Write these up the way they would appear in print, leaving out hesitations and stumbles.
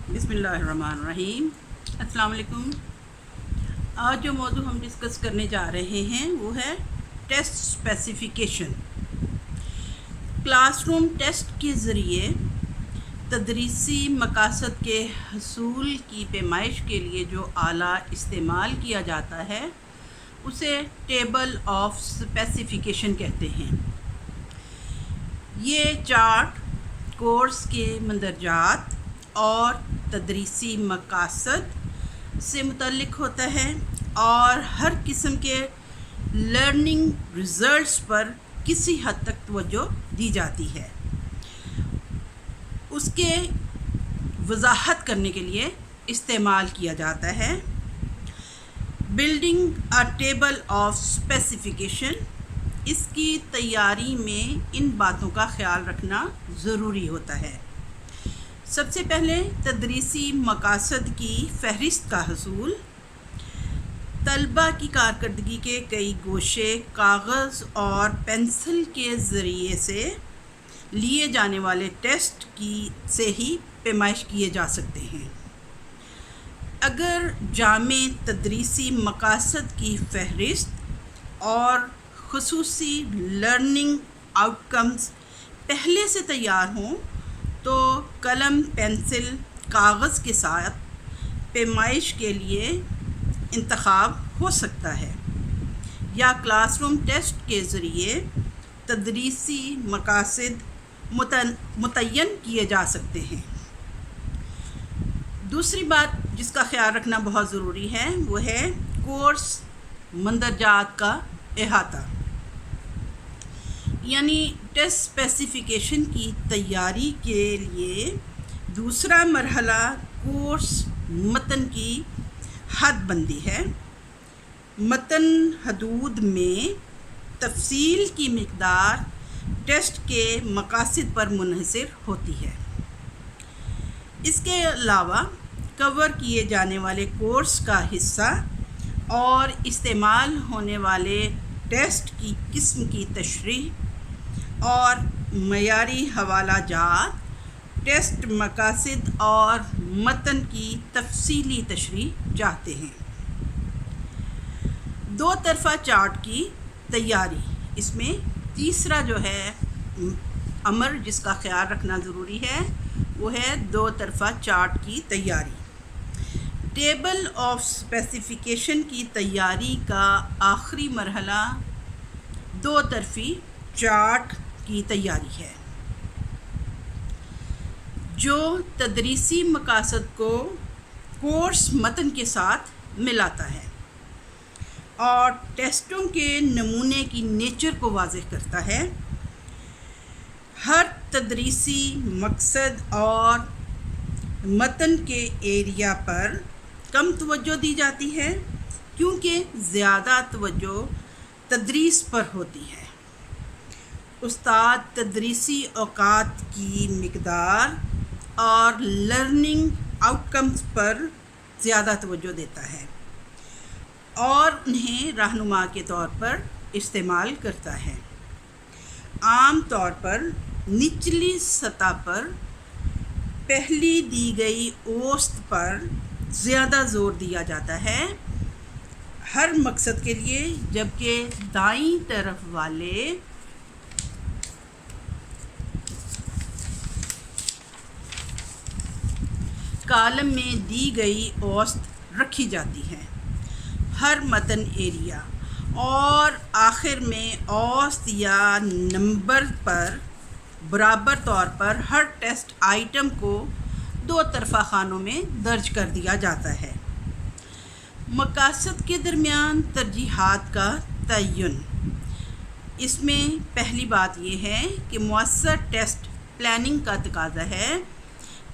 بسم اللہ الرحمن الرحیم۔ السلام علیکم۔ آج جو موضوع ہم ڈسکس کرنے جا رہے ہیں وہ ہے test specification. Class room test کے ذریعے تدریسی مقاصد کے حصول کی پیمائش کے لیے جو آلہ استعمال کیا جاتا ہے اسے ٹیبل آف اسپیسیفیکیشن کہتے ہیں۔ یہ چارٹ کورس کے مندرجات اور تدریسی مقاصد سے متعلق ہوتا ہے اور ہر قسم کے لرننگ ریزلٹس پر کسی حد تک توجہ دی جاتی ہے۔ اس کے وضاحت کرنے کے لیے استعمال کیا جاتا ہے۔ Building a table of specification, اس کی تیاری میں ان باتوں کا خیال رکھنا ضروری ہوتا ہے۔ سب سے پہلے تدریسی مقاصد کی فہرست کا حصول۔ طلبہ کی کارکردگی کے کئی گوشے کاغذ اور پنسل کے ذریعے سے لیے جانے والے ٹیسٹ سے ہی پیمائش کیے جا سکتے ہیں۔ اگر جامع تدریسی مقاصد کی فہرست اور خصوصی لرننگ آؤٹ کمز پہلے سے تیار ہوں تو قلم پنسل کاغذ کے ساتھ پیمائش کے لیے انتخاب ہو سکتا ہے، یا کلاس روم ٹیسٹ کے ذریعے تدریسی مقاصد متعین کیے جا سکتے ہیں۔ دوسری بات جس کا خیال رکھنا بہت ضروری ہے وہ ہے کورس مندرجات کا احاطہ، یعنی ٹیسٹ اسپیسیفیکیشن کی تیاری کے لیے دوسرا مرحلہ کورس متن کی حد بندی ہے۔ متن حدود میں تفصیل کی مقدار ٹیسٹ کے مقاصد پر منحصر ہوتی ہے۔ اس کے علاوہ کور کیے جانے والے کورس کا حصہ اور استعمال ہونے والے ٹیسٹ کی قسم کی تشریح اور معیاری حوالہ جات ٹیسٹ مقاصد اور متن کی تفصیلی تشریح چاہتے ہیں۔ دو طرفہ چارٹ کی تیاری، اس میں تیسرا جو ہے امر جس کا خیال رکھنا ضروری ہے وہ ہے دو طرفہ چارٹ کی تیاری۔ ٹیبل آف اسپیسیفیکیشن کی تیاری کا آخری مرحلہ دو طرفی چارٹ کی تیاری ہے، جو تدریسی مقاصد کو کورس متن کے ساتھ ملاتا ہے اور ٹیسٹوں کے نمونے کی نیچر کو واضح کرتا ہے۔ ہر تدریسی مقصد اور متن کے ایریا پر کم توجہ دی جاتی ہے کیونکہ زیادہ توجہ تدریس پر ہوتی ہے۔ استاد تدریسی اوقات کی مقدار اور لرننگ آؤٹ کمز پر زیادہ توجہ دیتا ہے اور انہیں رہنما کے طور پر استعمال کرتا ہے۔ عام طور پر نچلی سطح پر پہلی دی گئی اوسط پر زیادہ زور دیا جاتا ہے ہر مقصد کے لیے، جبکہ دائیں طرف والے کالم میں دی گئی اوسط رکھی جاتی ہے ہر متن ایریا، اور آخر میں اوسط یا نمبر پر برابر طور پر ہر ٹیسٹ آئٹم کو دو طرفہ خانوں میں درج کر دیا جاتا ہے۔ مقاصد کے درمیان ترجیحات کا تعین، اس میں پہلی بات یہ ہے کہ مؤثر ٹیسٹ پلاننگ کا تقاضا ہے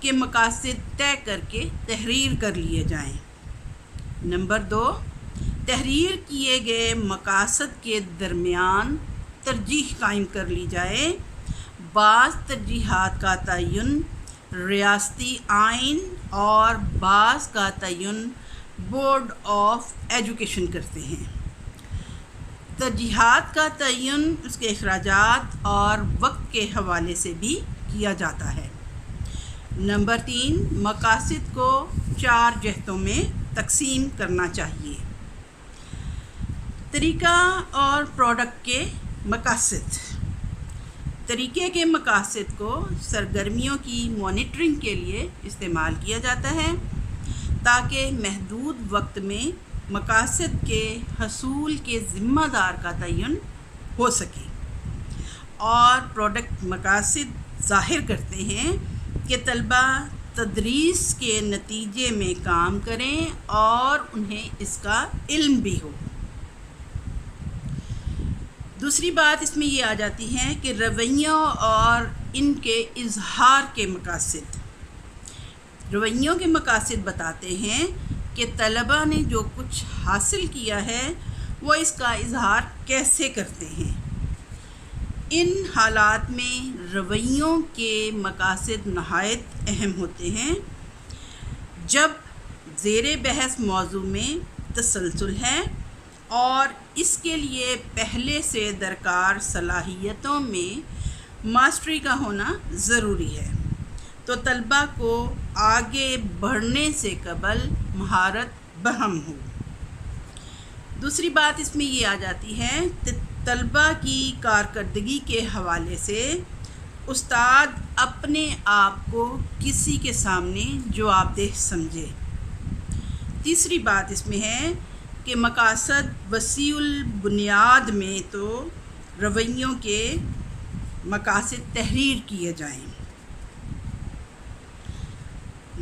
کہ مقاصد طے کر کے تحریر کر لیے جائیں۔ نمبر 2، تحریر کیے گئے مقاصد کے درمیان ترجیح قائم کر لی جائے۔ بعض ترجیحات کا تعین ریاستی آئین اور بعض کا تعین بورڈ آف ایجوکیشن کرتے ہیں۔ ترجیحات کا تعین اس کے اخراجات اور وقت کے حوالے سے بھی کیا جاتا ہے۔ نمبر 3، مقاصد کو 4 جہتوں میں تقسیم کرنا چاہیے۔ طریقہ اور پروڈکٹ کے مقاصد۔ طریقے کے مقاصد کو سرگرمیوں کی مانیٹرنگ کے لیے استعمال کیا جاتا ہے تاکہ محدود وقت میں مقاصد کے حصول کے ذمہ دار کا تعین ہو سکے، اور پروڈکٹ مقاصد ظاہر کرتے ہیں کہ طلبہ تدریس کے نتیجے میں کام کریں اور انہیں اس کا علم بھی ہو۔ دوسری بات اس میں یہ آ جاتی ہے کہ رویوں اور ان کے اظہار کے مقاصد۔ رویوں کے مقاصد بتاتے ہیں کہ طلبہ نے جو کچھ حاصل کیا ہے وہ اس کا اظہار کیسے کرتے ہیں۔ ان حالات میں رویوں کے مقاصد نہایت اہم ہوتے ہیں۔ جب زیر بحث موضوع میں تسلسل ہے اور اس کے لیے پہلے سے درکار صلاحیتوں میں ماسٹری کا ہونا ضروری ہے، تو طلبہ کو آگے بڑھنے سے قبل مہارت بہم ہو۔ دوسری بات اس میں یہ آ جاتی ہے کہ طلبہ کی کارکردگی کے حوالے سے استاد اپنے آپ کو کسی کے سامنے جواب دہ سمجھے۔ تیسری بات اس میں ہے کہ مقاصد وسیع البنیاد میں تو رویوں کے مقاصد تحریر کیے جائیں۔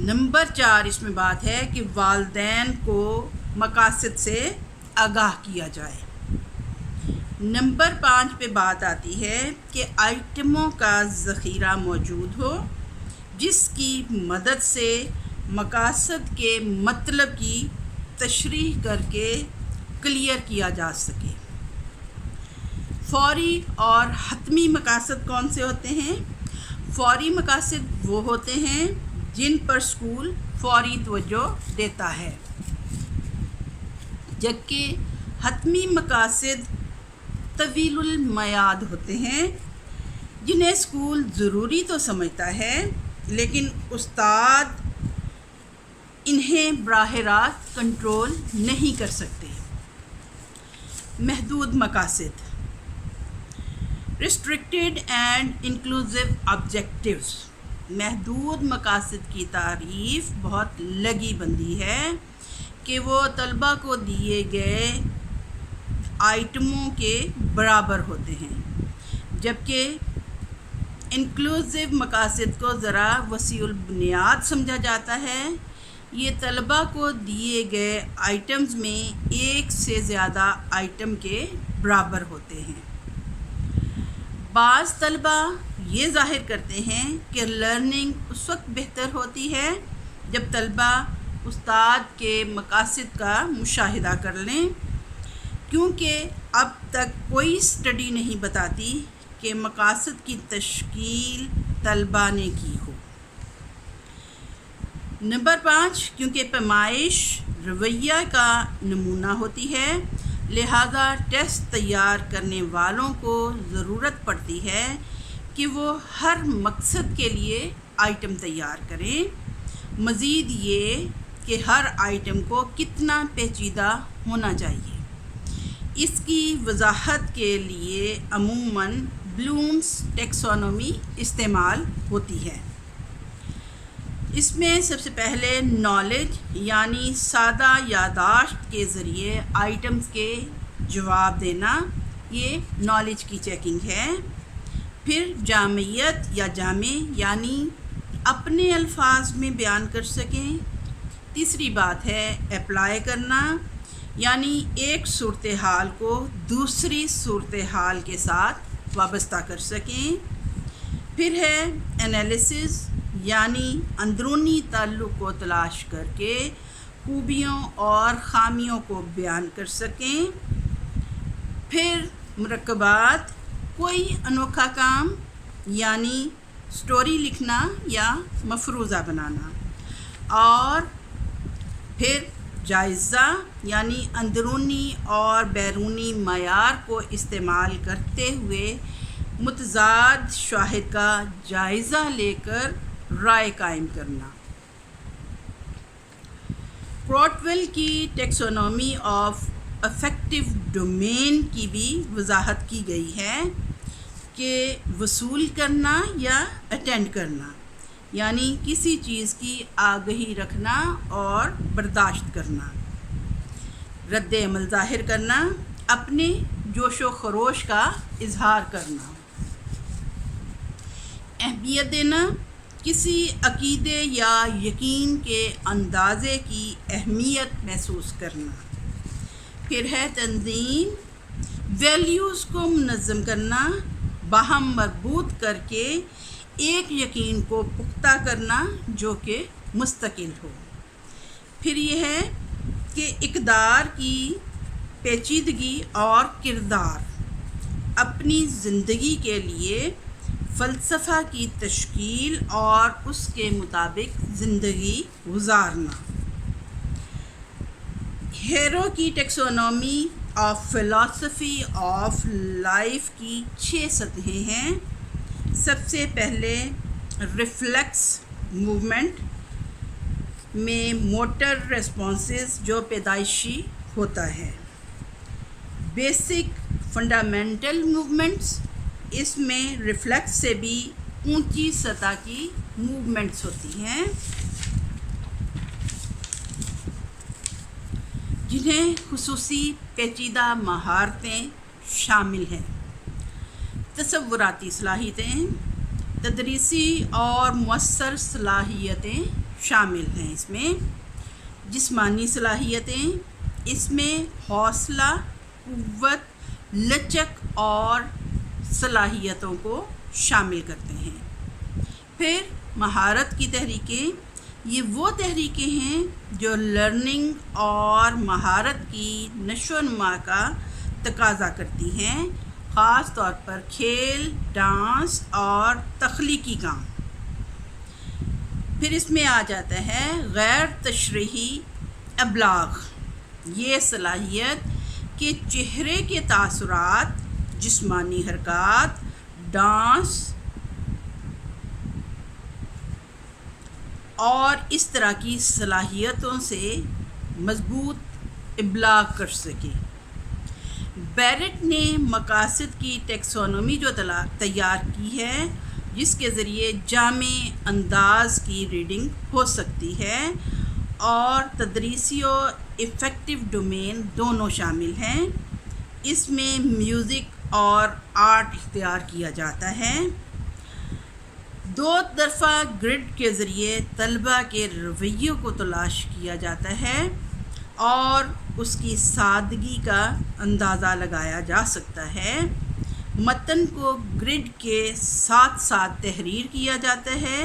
نمبر 4 اس میں بات ہے کہ والدین کو مقاصد سے آگاہ کیا جائے۔ نمبر 5 پہ بات آتی ہے کہ آئٹموں کا ذخیرہ موجود ہو جس کی مدد سے مقاصد کے مطلب کی تشریح کر کے کلیئر کیا جا سکے۔ فوری اور حتمی مقاصد کون سے ہوتے ہیں؟ فوری مقاصد وہ ہوتے ہیں جن پر اسکول فوری توجہ دیتا ہے، جبکہ حتمی مقاصد طویل المیعاد ہوتے ہیں جنہیں اسکول ضروری تو سمجھتا ہے لیکن استاد انہیں براہ راست کنٹرول نہیں کر سکتے۔ محدود مقاصد، ریسٹرکٹیڈ اینڈ انکلوسیو آبجیکٹیوز۔ محدود مقاصد کی تعریف بہت لگی بندی ہے کہ وہ طلبہ کو دیے گئے آئٹموں کے برابر ہوتے ہیں، جبکہ انکلوسیو مقاصد کو ذرا وسیع البنیاد سمجھا جاتا ہے۔ یہ طلبہ کو دیے گئے آئٹمز میں ایک سے زیادہ آئٹم کے برابر ہوتے ہیں۔ بعض طلبہ یہ ظاہر کرتے ہیں کہ لرننگ اس وقت بہتر ہوتی ہے جب طلبہ استاد کے مقاصد کا مشاہدہ کر لیں، کیونکہ اب تک کوئی اسٹڈی نہیں بتاتی کہ مقاصد کی تشکیل طلبہ نے کی ہو۔ نمبر 5، کیونکہ پیمائش رویہ کا نمونہ ہوتی ہے، لہذا ٹیسٹ تیار کرنے والوں کو ضرورت پڑتی ہے کہ وہ ہر مقصد کے لیے آئٹم تیار کریں۔ مزید یہ کہ ہر آئٹم کو کتنا پیچیدہ ہونا چاہیے، اس کی وضاحت کے لیے عموماً بلومز ٹیکسانومی استعمال ہوتی ہے۔ اس میں سب سے پہلے نالج یعنی سادہ یادداشت کے ذریعے آئٹمز کے جواب دینا، یہ نالج کی چیکنگ ہے۔ پھر جامعیت یا جامع یعنی اپنے الفاظ میں بیان کر سکیں۔ تیسری بات ہے اپلائی کرنا، یعنی ایک صورتحال کو دوسری صورتحال کے ساتھ وابستہ کر سکیں۔ پھر ہے انالیسس، یعنی اندرونی تعلق کو تلاش کر کے خوبیوں اور خامیوں کو بیان کر سکیں۔ پھر مرکبات، کوئی انوکھا کام یعنی سٹوری لکھنا یا مفروضہ بنانا۔ اور پھر جائزہ، یعنی اندرونی اور بیرونی معیار کو استعمال کرتے ہوئے متضاد شواہد کا جائزہ لے کر رائے قائم کرنا۔ کراٹویل کی ٹیکسونومی آف افیکٹو ڈومین کی بھی وضاحت کی گئی ہے کہ وصول کرنا یا اٹینڈ کرنا، یعنی کسی چیز کی آگہی رکھنا اور برداشت کرنا، رد عمل ظاہر کرنا، اپنے جوش و خروش کا اظہار کرنا، اہمیت دینا، کسی عقیدے یا یقین کے اندازے کی اہمیت محسوس کرنا۔ پھر ہے تنظیم، ویلیوز کو منظم کرنا، باہم مربوط کر کے ایک یقین کو پختہ کرنا جو کہ مستقل ہو۔ پھر یہ ہے کہ اقدار کی پیچیدگی اور کردار، اپنی زندگی کے لیے فلسفہ کی تشکیل اور اس کے مطابق زندگی گزارنا۔ ہیرو کی taxonomy of philosophy of life کی 6 سطحیں ہیں۔ سب سے پہلے ریفلیکس موومنٹ میں موٹر ریسپانسز جو پیدائشی ہوتا ہے۔ بیسک فنڈامنٹل موومنٹس، اس میں ریفلیکس سے بھی اونچی سطح کی موومنٹس ہوتی ہیں جنہیں خصوصی پیچیدہ مہارتیں شامل ہیں۔ تصوراتی صلاحیتیں، تدریسی اور مؤثر صلاحیتیں شامل ہیں۔ اس میں جسمانی صلاحیتیں، اس میں حوصلہ، قوت، لچک اور صلاحیتوں کو شامل کرتے ہیں۔ پھر مہارت کی تحریکیں، یہ وہ تحریکیں ہیں جو لرننگ اور مہارت کی نشو و نما کا تقاضا کرتی ہیں، خاص طور پر کھیل، ڈانس اور تخلیقی کام۔ پھر اس میں آ جاتا ہے غیر تشریحی ابلاغ، یہ صلاحیت کہ چہرے کے تاثرات، جسمانی حرکات، ڈانس اور اس طرح کی صلاحیتوں سے مضبوط ابلاغ کر سکے۔ بیرٹ نے مقاصد کی ٹیکسونومی جو تیار کی ہے، جس کے ذریعے جامع انداز کی ریڈنگ ہو سکتی ہے، اور تدریسی و افیکٹو ڈومین دونوں شامل ہیں۔ اس میں میوزک اور آرٹ اختیار کیا جاتا ہے۔ دو طرفہ گرڈ کے ذریعے طلباء کے رویوں کو تلاش کیا جاتا ہے اور اس کی سادگی کا اندازہ لگایا جا سکتا ہے۔ متن کو گرڈ کے ساتھ ساتھ تحریر کیا جاتا ہے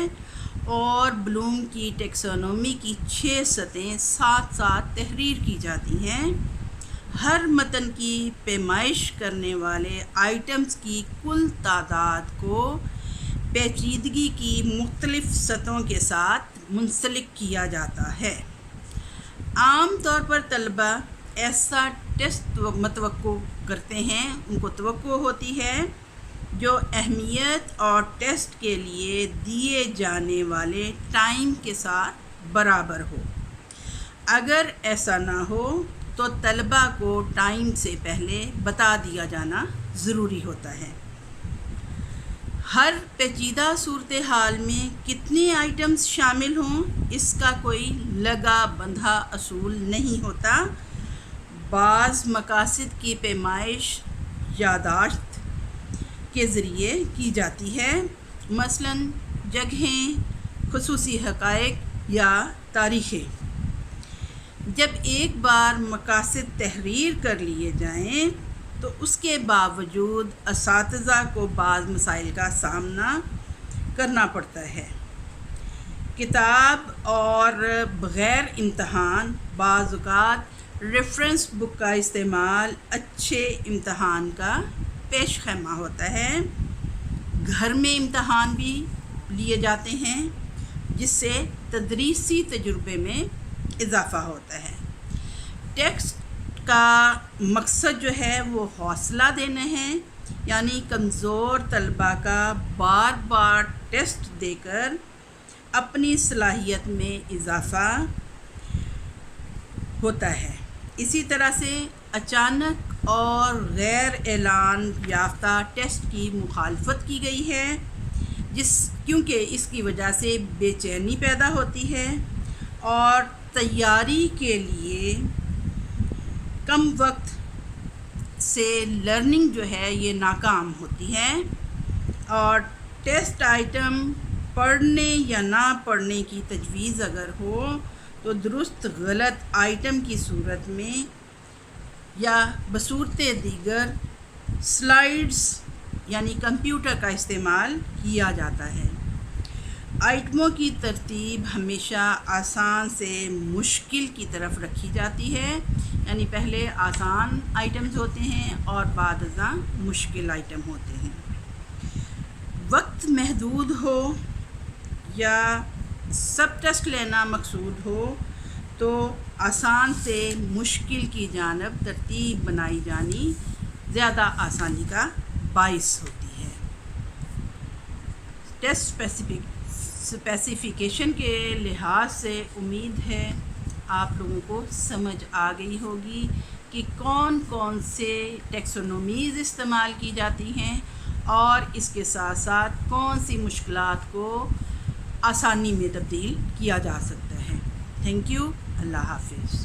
اور بلوم کی ٹیکسونومی کی 6 سطحیں ساتھ ساتھ تحریر کی جاتی ہیں۔ ہر متن کی پیمائش کرنے والے آئٹمز کی کل تعداد کو پیچیدگی کی مختلف سطحوں کے ساتھ منسلک کیا جاتا ہے۔ عام طور پر طلباء ایسا ٹیسٹ متوقع کرتے ہیں، ان کو توقع ہوتی ہے جو اہمیت اور ٹیسٹ کے لیے دیے جانے والے ٹائم کے ساتھ برابر ہو۔ اگر ایسا نہ ہو تو طلباء کو ٹائم سے پہلے بتا دیا جانا ضروری ہوتا ہے۔ ہر پیچیدہ صورتحال میں کتنے آئٹمز شامل ہوں، اس کا کوئی لگا بندھا اصول نہیں ہوتا۔ بعض مقاصد کی پیمائش یادداشت کے ذریعے کی جاتی ہے، مثلاً جگہیں، خصوصی حقائق یا تاریخیں۔ جب ایک بار مقاصد تحریر کر لیے جائیں تو اس کے باوجود اساتذہ کو بعض مسائل کا سامنا کرنا پڑتا ہے۔ کتاب اور بغیر امتحان، بعض اوقات ریفرنس بک کا استعمال اچھے امتحان کا پیش خیمہ ہوتا ہے۔ گھر میں امتحان بھی لیے جاتے ہیں جس سے تدریسی تجربے میں اضافہ ہوتا ہے۔ ٹیکسٹ کا مقصد جو ہے وہ حوصلہ دینا ہے، یعنی کمزور طلباء کا بار بار ٹیسٹ دے کر اپنی صلاحیت میں اضافہ ہوتا ہے۔ اسی طرح سے اچانک اور غیر اعلان یافتہ ٹیسٹ کی مخالفت کی گئی ہے، کیونکہ اس کی وجہ سے بے چینی پیدا ہوتی ہے اور تیاری کے لیے کم وقت سے لرننگ جو ہے یہ ناکام ہوتی ہے، اور ٹیسٹ آئٹم پڑھنے یا نہ پڑھنے کی تجویز اگر ہو تو درست غلط آئٹم کی صورت میں یا بصورت دیگر سلائیڈز یعنی کمپیوٹر کا استعمال کیا جاتا ہے۔ آئٹموں کی ترتیب ہمیشہ آسان سے مشکل کی طرف رکھی جاتی ہے، یعنی پہلے آسان آئٹمز ہوتے ہیں اور بعد ازاں مشکل آئٹم ہوتے ہیں۔ وقت محدود ہو یا سب ٹیسٹ لینا مقصود ہو تو آسان سے مشکل کی جانب ترتیب بنائی جانی زیادہ آسانی کا باعث ہوتی ہے۔ ٹیسٹ اسپیسیفیکیشن کے لحاظ سے امید ہے آپ لوگوں کو سمجھ آ گئی ہوگی کہ کون کون سے ٹیکسونومیز استعمال کی جاتی ہیں اور اس کے ساتھ ساتھ کون سی مشکلات کو آسانی میں تبدیل کیا جا سکتا ہے۔ تھینک یو، اللہ حافظ۔